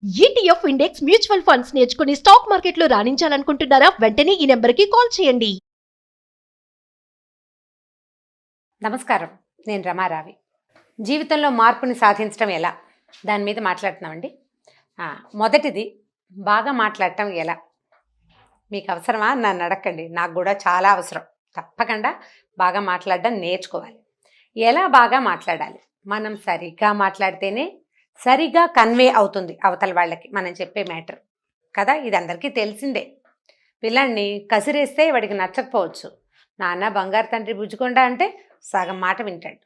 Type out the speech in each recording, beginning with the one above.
ETF index mutual funds నేర్చుకుని stock మార్కెట్లో రాణించాలనుకుంటున్నారా? వెంటనే ఈ నెంబర్కి కాల్ చేయండి. నమస్కారం, నేను రమారావి. జీవితంలో మార్పుని సాధించడం ఎలా, దాని మీద మాట్లాడుతున్నామండి. మొదటిది, బాగా మాట్లాడటం ఎలా? మీకు అవసరమా నన్ను అడగండి, నాకు కూడా చాలా అవసరం. తప్పకుండా బాగా మాట్లాడడం నేర్చుకోవాలి. ఎలా బాగా మాట్లాడాలి? మనం సరిగ్గా మాట్లాడితేనే సరిగా కన్వే అవుతుంది అవతల వాళ్ళకి మనం చెప్పే మ్యాటర్ కదా. ఇది అందరికీ తెలిసిందే. పిల్లాడిని కసిరేస్తే వాడికి నచ్చకపోవచ్చు. నాన్న బంగారు తండ్రి బుజ్జుకొండ అంటే సగం మాట వింటాడు.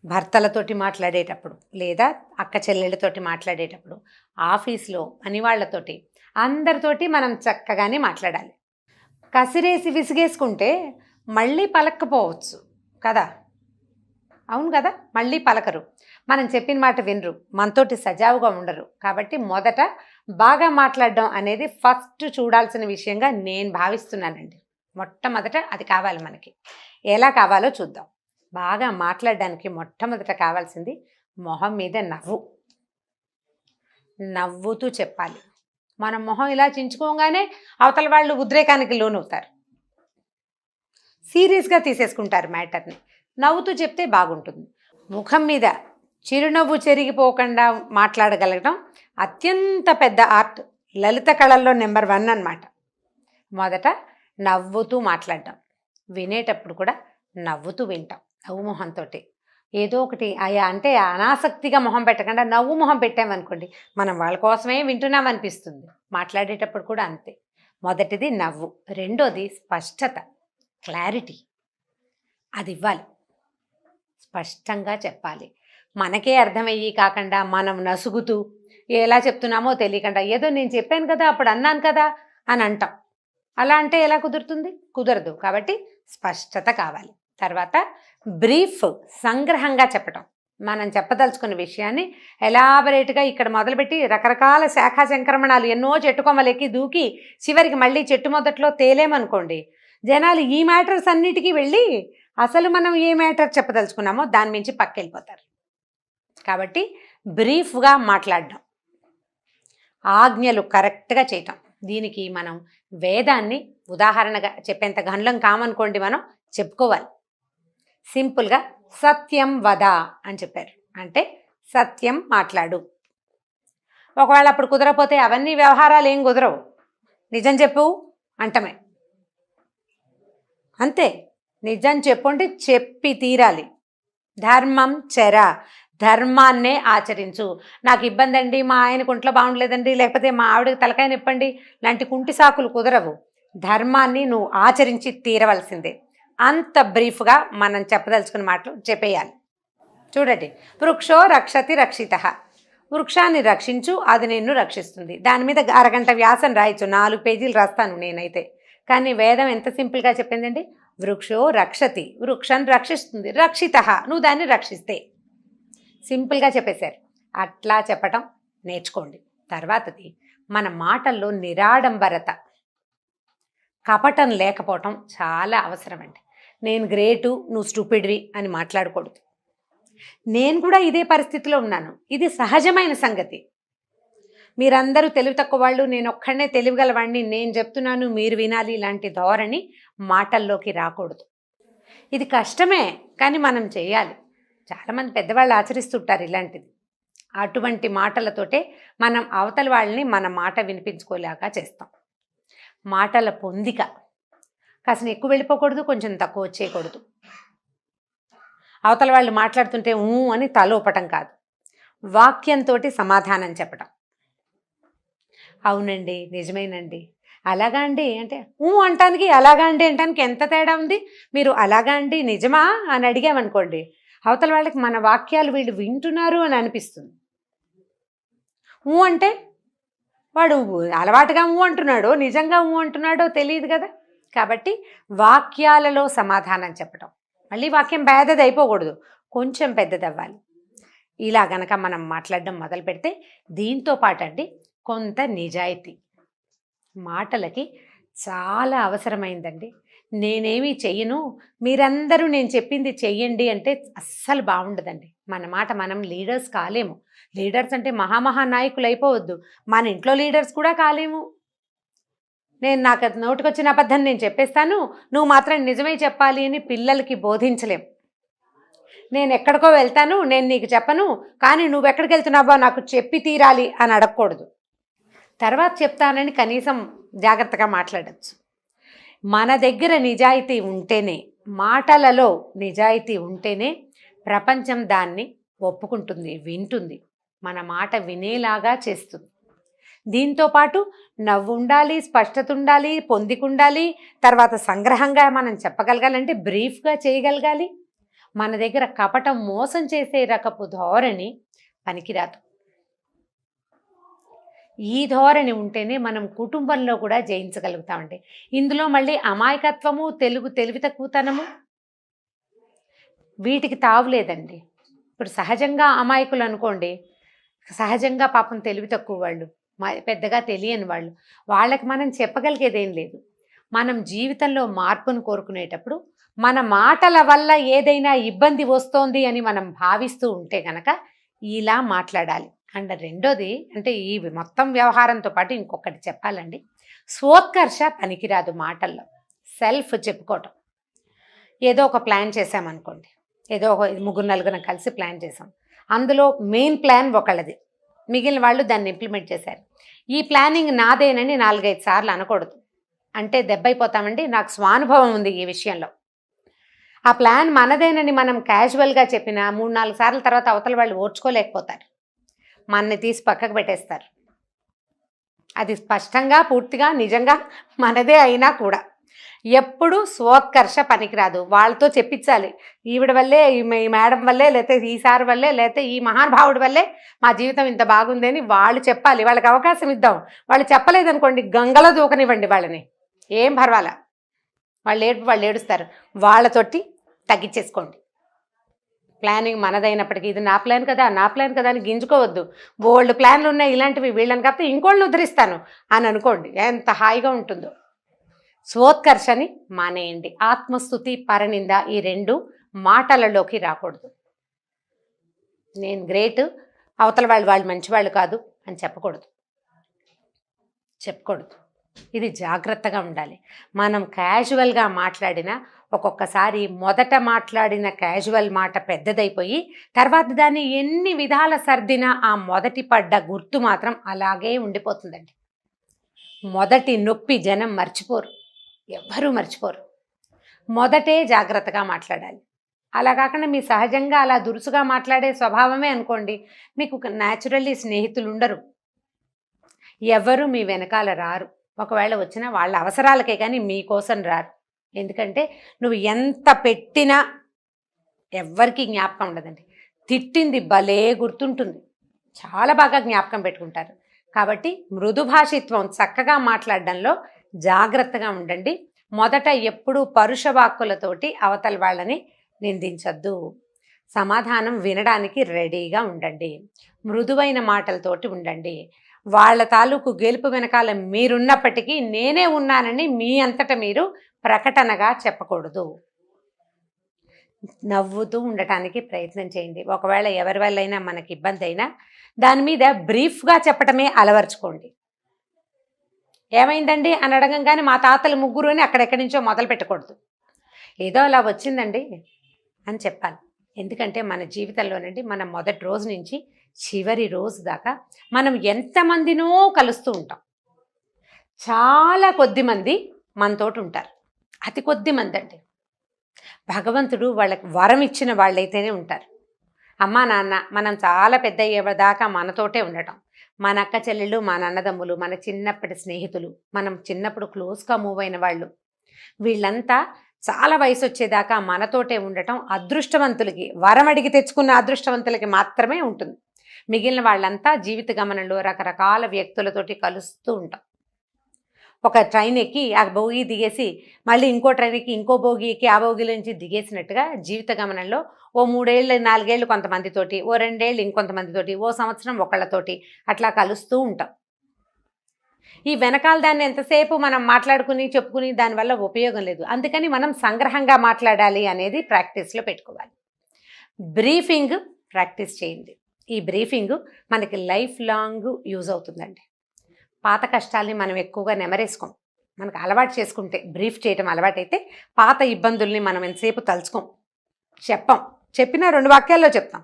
భర్తలతోటి మాట్లాడేటప్పుడు, లేదా అక్క చెల్లెళ్ళతోటి మాట్లాడేటప్పుడు, ఆఫీస్లో పని వాళ్ళతోటి, అందరితోటి మనం చక్కగానే మాట్లాడాలి. కసిరేసి విసిగేసుకుంటే మళ్ళీ పలక్కపోవచ్చు కదా. అవును కదా, మళ్ళీ పలకరు, మనం చెప్పిన మాట వినరు, మనతోటి సజావుగా ఉండరు. కాబట్టి మొదట బాగా మాట్లాడడం అనేది ఫస్ట్ చూడాల్సిన విషయంగా నేను భావిస్తున్నానండి. మొట్టమొదట అది కావాలి మనకి. ఎలా కావాలో చూద్దాం. బాగా మాట్లాడడానికి మొట్టమొదట కావాల్సింది మొహం మీద నవ్వు. నవ్వుతూ చెప్పాలి. మనం మొహం ఇలా చించుకోగానే అవతల వాళ్ళు ఉద్రేకానికి లోనవుతారు, సీరియస్గా తీసేసుకుంటారు మ్యాటర్ని. నవ్వుతూ చెప్తే బాగుంటుంది. ముఖం మీద చిరునవ్వు చెరిగిపోకుండా మాట్లాడగలగడం అత్యంత పెద్ద ఆర్ట్. లలిత కళల్లో నెంబర్ 1 అన్నమాట. మొదట నవ్వుతూ మాట్లాడడం. వినేటప్పుడు కూడా నవ్వుతూ వింటాం, నవ్వు మొహంతో. ఏదో ఒకటి అంటే అనాసక్తిగా మొహం పెట్టకుండా నవ్వు మొహం పెట్టామనుకోండి, మనం వాళ్ళ కోసమే వింటున్నాం అనిపిస్తుంది. మాట్లాడేటప్పుడు కూడా అంతే. మొదటిది నవ్వు. రెండోది స్పష్టత, క్లారిటీ. అది ఇవ్వాలి. స్పష్టంగా చెప్పాలి. మనకే అర్థమయ్యి కాకుండా మనం నసుగుతూ ఎలా చెప్తున్నామో తెలియకుండా ఏదో నేను చెప్పాను కదా, అప్పుడు అన్నాను కదా అని అంటాం. అలా అంటే ఎలా కుదురుతుంది? కుదరదు. కాబట్టి స్పష్టత కావాలి. తర్వాత బ్రీఫ్, సంగ్రహంగా చెప్పటం. మనం చెప్పదలుచుకున్న విషయాన్ని ఎలాబరేట్గా ఇక్కడ మొదలుపెట్టి రకరకాల శాఖా సంక్రమణాలు ఎన్నో చెట్టుకొమ్మలెక్కి దూకి చివరికి మళ్ళీ చెట్టు మొదట్లో తేలేమనుకోండి, జనాలు ఈ మ్యాటర్స్ అన్నిటికీ వెళ్ళి అసలు మనం ఏ మ్యాటర్ చెప్పదలుచుకున్నామో దాని మించి పక్కెళ్ళిపోతారు. కాబట్టి బ్రీఫ్గా మాట్లాడడం, ఆజ్ఞలు కరెక్ట్గా చేయటం. దీనికి మనం వేదాన్ని ఉదాహరణగా చెప్పేంత గండ్లం కామనుకోండి, మనం చెప్పుకోవాలి. సింపుల్గా సత్యం వద అని చెప్పారు. అంటే సత్యం మాట్లాడు. ఒకవేళ అప్పుడు కుదరపోతే అవన్నీ వ్యవహారాలు ఏం కుదరవు, నిజం చెప్పు అంటమే. అంతే, నిజం చెప్పుంటే చెప్పి తీరాలి. ధర్మం చెర, ధర్మాన్నే ఆచరించు. నాకు ఇబ్బంది అండి, మా ఆయనకు ఒంట్లో బాగుండలేదండి, లేకపోతే మా ఆవిడకి తలకాయ నిప్పండి లాంటి కుంటి సాకులు కుదరవు. ధర్మాన్ని నువ్వు ఆచరించి తీరవలసిందే. అంత బ్రీఫ్గా మనం చెప్పదలుచుకున్న మాటలు చెప్పేయాలి. చూడండి, వృక్షో రక్షతి రక్షిత. వృక్షాన్ని రక్షించు, అది నిన్ను రక్షిస్తుంది. దాని మీద అరగంట వ్యాసం రాయొచ్చు, 4 పేజీలు రాస్తాను నేనైతే. కానీ వేదం ఎంత సింపుల్గా చెప్పిందండి. వృక్షో రక్షతి, వృక్షాన్ని రక్షిస్తుంది. రక్షిత, నువ్వు దాన్ని రక్షిస్తే. సింపుల్గా చెప్పేశారు. అట్లా చెప్పటం నేర్చుకోండి. తర్వాతది, మన మాటల్లో నిరాడంబరత, కపటం లేకపోవటం చాలా అవసరం అండి. నేను గ్రేటు, నువ్వు స్టూపిడ్వి అని మాట్లాడకూడదు. నేను కూడా ఇదే పరిస్థితిలో ఉన్నాను. ఇది సహజమైన సంగతి. మీరందరూ తెలివి తక్కువ వాళ్ళు, నేను ఒక్కడనే తెలివిగలవాడిని, నేను చెప్తున్నాను మీరు వినాలి, ఇలాంటి ధోరణి మాటల్లోకి రాకూడదు. ఇది కష్టమే, కానీ మనం చేయాలి. చాలామంది పెద్దవాళ్ళు ఆచరిస్తుంటారు ఇలాంటిది. అటువంటి మాటలతోటే మనం అవతల వాళ్ళని మన మాట వినిపించుకోలేక చేస్తాం. మాటల పొందిక కాసిన ఎక్కువ వెళ్ళిపోకూడదు, కొంచెం తక్కువ వచ్చేయకూడదు. అవతల వాళ్ళు మాట్లాడుతుంటే అని తలోపటం కాదు, వాక్యంతో సమాధానం చెప్పటం. అవునండి, నిజమేనండి, అలాగా అండి అంటే అంటానికి అలాగా అండి అంటానికి ఎంత తేడా ఉంది. మీరు అలాగా అండి నిజమా అని అడిగామనుకోండి, అవతల వాళ్ళకి మన వాక్యాలు వీళ్ళు వింటున్నారు అని అనిపిస్తుంది. అంటే వాడు అలవాటుగా అంటున్నాడో నిజంగా అంటున్నాడో తెలియదు కదా. కాబట్టి వాక్యాలలో సమాధానం చెప్పటం. మళ్ళీ వాక్యం పెద్దది అయిపోకూడదు, కొంచెం పెద్దది అవ్వాలి. ఇలా గనక మనం మాట్లాడడం మొదలు పెడితే దీంతో పాటండి కొంత నిజాయితీ మాటలకి చాలా అవసరమైందండి. నేనేమీ చెయ్యను, మీరందరూ నేను చెప్పింది చెయ్యండి అంటే అస్సలు బాగుండదండి. మన మాట మనం లీడర్స్ కాలేము. లీడర్స్ అంటే మహానాయకులు అయిపోవద్దు, మన ఇంట్లో లీడర్స్ కూడా కాలేము. నాకు నోటికొచ్చిన అబద్ధం నేను చెప్పేస్తాను, నువ్వు మాత్రం నిజమే చెప్పాలి అని పిల్లలకి బోధించలేం. నేను ఎక్కడికో వెళ్తాను, నేను నీకు చెప్పను, కానీ నువ్వు ఎక్కడికి వెళ్తున్నావో నాకు చెప్పి తీరాలి అని అడగకూడదు. తర్వాత చెప్తానని కనీసం జాగ్రత్తగా మాట్లాడచ్చు. మన దగ్గర నిజాయితీ ఉంటేనే, మాటలలో నిజాయితీ ఉంటేనే ప్రపంచం దాన్ని ఒప్పుకుంటుంది, వింటుంది, మన మాట వినేలాగా చేస్తుంది. దీంతోపాటు నవ్వు ఉండాలి, స్పష్టత ఉండాలి, పొందికుండాలి, తర్వాత సంగ్రహంగా మనం చెప్పగలగాలంటే బ్రీఫ్గా చేయగలగాలి. మన దగ్గర కపటం, మోసం చేసే రకపు ధోరణి పనికిరాదు. ఈ ధోరణి ఉంటేనే మనం కుటుంబంలో కూడా జయించగలుగుతామండి. ఇందులో మళ్ళీ అమాయకత్వము, తెలివి తక్కువతనము వీటికి తావులేదండి. ఇప్పుడు సహజంగా అమాయకులు అనుకోండి, సహజంగా పాపం తెలివి తక్కువ వాళ్ళు, పెద్దగా తెలియని వాళ్ళు, వాళ్ళకి మనం చెప్పగలిగేదేం లేదు. మనం జీవితంలో మార్పును కోరుకునేటప్పుడు మన మాటల వల్ల ఏదైనా ఇబ్బంది వస్తోంది అని మనం భావిస్తూ ఉంటే కనుక ఇలా మాట్లాడాలి. అండ్ రెండోది అంటే ఈ మొత్తం వ్యవహారంతో పాటు ఇంకొకటి చెప్పాలండి, స్వోత్కర్ష పనికిరాదు మాటల్లో. సెల్ఫ్ చెప్పుకోవటం. ఏదో ఒక ప్లాన్ చేసామనుకోండి, ఏదో ఒక 3-4 కలిసి ప్లాన్ చేసాం, అందులో మెయిన్ ప్లాన్ ఒకళ్ళది, మిగిలిన వాళ్ళు దాన్ని ఇంప్లిమెంట్ చేశారు. ఈ ప్లానింగ్ నాదేనని 4-5 సార్లు అనకూడదు, అంటే దెబ్బైపోతామండి. నాకు స్వానుభవం ఉంది ఈ విషయంలో. ఆ ప్లాన్ మనదేనని మనం క్యాజువల్గా చెప్పిన 3-4 సార్ల తర్వాత అవతల వాళ్ళు ఓర్చుకోలేకపోతారు, మనని తీసి పక్కకు పెట్టేస్తారు. అది స్పష్టంగా పూర్తిగా నిజంగా మనదే అయినా కూడా ఎప్పుడు స్వోత్కర్ష పనికిరాదు. వాళ్ళతో చెప్పించాలి, ఈవిడ వల్లే, ఈ మేడం వల్లే, లేకపోతే ఈ సార్ వల్లే, లేకపోతే ఈ మహానుభావుడి వల్లే మా జీవితం ఇంత బాగుంది అని వాళ్ళు చెప్పాలి. వాళ్ళకి అవకాశం ఇద్దాం. వాళ్ళు చెప్పలేదనుకోండి, గంగలో దూకనివ్వండి వాళ్ళని, ఏం పర్వాలా, వాళ్ళు ఏడుస్తారు. వాళ్ళతోటి తగ్గించేసుకోండి. ప్లానింగ్ మనదైనప్పటికీ ఇది నా ప్లాన్ కదా అని గింజుకోవద్దు. బోల్డ్ ప్లాన్లు ఉన్నాయి ఇలాంటివి, వీళ్ళని కాకపోతే ఇంకోళ్ళని ఉద్ధరిస్తాను అని అనుకోండి, ఎంత హాయిగా ఉంటుందో. స్వోత్కర్షని మానేయండి. ఆత్మస్తుతి, పరనింద ఈ 2 మాటలలోకి రాకూడదు. నేను గ్రేట్, అవతల వాళ్ళు మంచివాళ్ళు కాదు అని చెప్పకూడదు. ఇది జాగ్రత్తగా ఉండాలి. మనం క్యాజువల్గా మాట్లాడినా ఒక్కొక్కసారి మొదట మాట్లాడిన క్యాజువల్ మాట పెద్దదైపోయి తర్వాత దాన్ని ఎన్ని విధాల సర్దినా ఆ మొదటి పడ్డ గుర్తు మాత్రం అలాగే ఉండిపోతుందండి. మొదటి నొప్పి జనం మర్చిపోరు, ఎవ్వరూ మర్చిపోరు. మొదటే జాగ్రత్తగా మాట్లాడాలి. అలా కాకుండా మీ సహజంగా అలా దురుసుగా మాట్లాడే స్వభావమే అనుకోండి, మీకు న్యాచురల్లీ స్నేహితులు ఉండరు, ఎవరు మీ వెనకాల రారు. ఒకవేళ వచ్చినా వాళ్ళ అవసరాలకే కానీ మీకోసం రారు. ఎందుకంటే నువ్వు ఎంత పెట్టినా ఎవ్వరికీ జ్ఞాపకం ఉండదండి. తిట్టింది భలే గుర్తుంటుంది, చాలా బాగా జ్ఞాపకం పెట్టుకుంటారు. కాబట్టి మృదుభాషిత్వం, చక్కగా మాట్లాడడంలో జాగ్రత్తగా ఉండండి. మొదట ఎప్పుడూ పరుష వాక్కులతోటి అవతల వాళ్ళని నిందించద్దు. సమాధానం వినడానికి రెడీగా ఉండండి. మృదువైన మాటలతోటి ఉండండి. వాళ్ళ తాలూకు గెలుపు వెనకాల మీరున్నప్పటికీ నేనే ఉన్నానని మీ అంతట మీరు ప్రకటనగా చెప్పకూడదు. నవ్వుతూ ఉండటానికి ప్రయత్నం చేయండి. ఒకవేళ ఎవరి వల్ల అయినా మనకి ఇబ్బంది అయినా దాని మీద బ్రీఫ్గా చెప్పటమే అలవర్చుకోండి. ఏమైందండి అని అడగంగానే మా తాతలు 3 అని అక్కడెక్కడి నుంచో మొదలు పెట్టకూడదు. ఏదో అలా వచ్చిందండి అని చెప్పాలి. ఎందుకంటే మన జీవితంలోనండి మనం మొదటి రోజు నుంచి చివరి రోజు దాకా మనం ఎంతమందినో కలుస్తూ ఉంటాం. చాలా కొద్ది మంది మనతోటి ఉంటారు, అతి కొద్ది మంది అండి. భగవంతుడు వాళ్ళకి వరం ఇచ్చిన వాళ్ళైతేనే ఉంటారు. అమ్మా నాన్న మనం చాలా పెద్ద అయ్యేదాకా మనతోటే ఉండటం, మన అక్క చెల్లెళ్ళు, మన అన్నదమ్ములు, మన చిన్నప్పటి స్నేహితులు, మనం చిన్నప్పుడు క్లోజ్గా మూవ్ అయిన వాళ్ళు, వీళ్ళంతా చాలా వయసు వచ్చేదాకా మనతోటే ఉండటం అదృష్టవంతులకి, వరం అడిగి తెచ్చుకున్న అదృష్టవంతులకి మాత్రమే ఉంటుంది. మిగిలిన వాళ్ళంతా జీవిత గమనంలో రకరకాల వ్యక్తులతోటి కలుస్తూ ఉంటాం. ఒక ట్రైన్ ఎక్కి ఆ బోగి దిగేసి మళ్ళీ ఇంకో ట్రైన్ ఎక్కి ఇంకో బోగి ఎక్కి ఆ బోగిలో నుంచి దిగేసినట్టుగా జీవిత గమనంలో ఓ 3 ఏళ్ళు 4 ఏళ్ళు కొంతమందితోటి, ఓ 2 ఏళ్ళు ఇంకొంతమందితోటి, ఓ సంవత్సరం ఒకళ్ళతోటి అట్లా కలుస్తూ ఉంటాం. ఈ వెనకాల దాన్ని ఎంతసేపు మనం మాట్లాడుకుని చెప్పుకుని దానివల్ల ఉపయోగం లేదు. అందుకని మనం సంగ్రహంగా మాట్లాడాలి అనేది ప్రాక్టీస్లో పెట్టుకోవాలి. బ్రీఫింగ్ ప్రాక్టీస్ చేయండి. ఈ బ్రీఫింగ్ మనకి లైఫ్ లాంగ్ యూజ్ అవుతుందండి. పాత కష్టాల్ని మనం ఎక్కువగా నెమరేసుకోం. మనకు అలవాటు చేసుకుంటే, బ్రీఫ్ చేయటం అలవాటైతే పాత ఇబ్బందుల్ని మనం ఎంతసేపు తలుచుకోం, చెప్పినా 2 వాక్యాల్లో చెప్తాం.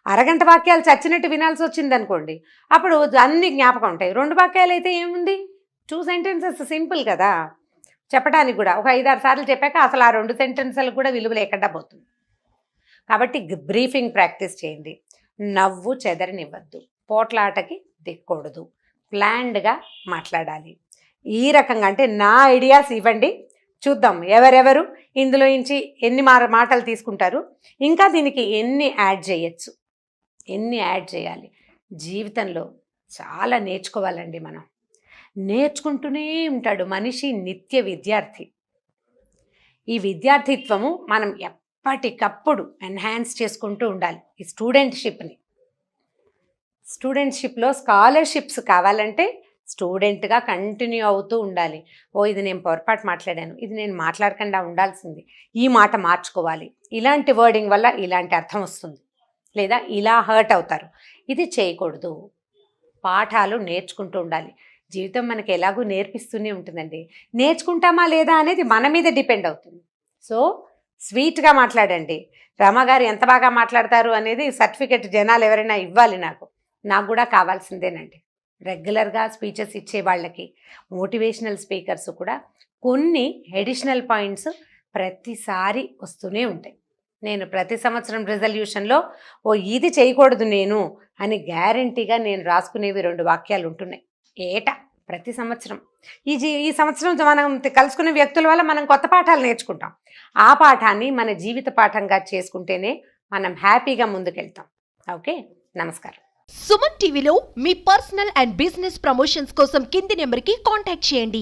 అరగంట వాక్యాలు చచ్చినట్టు వినాల్సి వచ్చింది అనుకోండి, అప్పుడు అన్ని జ్ఞాపకం ఉంటాయి. 2 వాక్యాలు అయితే ఏముంది, 2 సెంటెన్సెస్ సింపుల్ కదా చెప్పడానికి కూడా. ఒక 5-6 సార్లు చెప్పాక అసలు ఆ 2 సెంటెన్సులకు కూడా విలువ లేకుండా పోతుంది. కాబట్టి బ్రీఫింగ్ ప్రాక్టీస్ చేయండి. నవ్వు చెదరనివ్వద్దు, పోట్లాటకి దిక్కకూడదు, ప్లాన్డ్గా మాట్లాడాలి. ఈ రకంగా అంటే నా ఐడియాస్ ఇవ్వండి, చూద్దాం ఎవరెవరు ఇందులో నుంచి ఎన్ని మాటలు తీసుకుంటారు, ఇంకా దీనికి ఎన్ని యాడ్ చేయొచ్చు, ఎన్ని యాడ్ చేయాలి. జీవితంలో చాలా నేర్చుకోవాలండి. మనం నేర్చుకుంటూనే ఉంటాడు మనిషి, నిత్య విద్యార్థి. ఈ విద్యార్థిత్వము మనం ఎప్పటికప్పుడు ఎన్హాన్స్ చేసుకుంటూ ఉండాలి. ఈ స్టూడెంట్షిప్లో స్కాలర్షిప్స్ కావాలంటే స్టూడెంట్గా కంటిన్యూ అవుతూ ఉండాలి. ఇది నేను పొరపాటు మాట్లాడాను, ఇది నేను మాట్లాడకుండా ఉండాల్సింది, ఈ మాట మార్చుకోవాలి, ఇలాంటి వర్డింగ్ వల్ల ఇలాంటి అర్థం వస్తుంది, లేదా ఇలా హర్ట్ అవుతారు, ఇది చేయకూడదు. పాఠాలు నేర్చుకుంటూ ఉండాలి. జీవితం మనకి ఎలాగూ నేర్పిస్తూనే ఉంటుందండి. నేర్చుకుంటామా లేదా అనేది మన మీద డిపెండ్ అవుతుంది. సో స్వీట్గా మాట్లాడండి. రమగారు ఎంత బాగా మాట్లాడతారు అనేది సర్టిఫికెట్ జనాలు ఎవరైనా ఇవ్వాలి, నాకు కూడా కావాల్సిందేనండి. రెగ్యులర్గా స్పీచెస్ ఇచ్చే వాళ్ళకి, మోటివేషనల్ స్పీకర్స్ కూడా కొన్ని అడిషనల్ పాయింట్స్ ప్రతిసారి వస్తూనే ఉంటాయి. నేను ప్రతి సంవత్సరం రిజల్యూషన్లో ఇది చేయకూడదు నేను అని గ్యారంటీగా నేను రాసుకునేవి 2 వాక్యాలు ఉంటున్నాయి ప్రతి సంవత్సరం. ఈ సంవత్సరం మనం కలుసుకునే వ్యక్తుల వల్ల మనం కొత్త పాఠాలు నేర్చుకుంటాం. ఆ పాఠాన్ని మన జీవిత పాఠంగా చేసుకుంటేనే మనం హ్యాపీగా ముందుకెళ్తాం. ఓకే, నమస్కారం. సుమన్ టీవీలో మీ పర్సనల్ అండ్ బిజినెస్ ప్రమోషన్స్ కోసం కింది నెంబర్కి కాంటాక్ట్ చేయండి.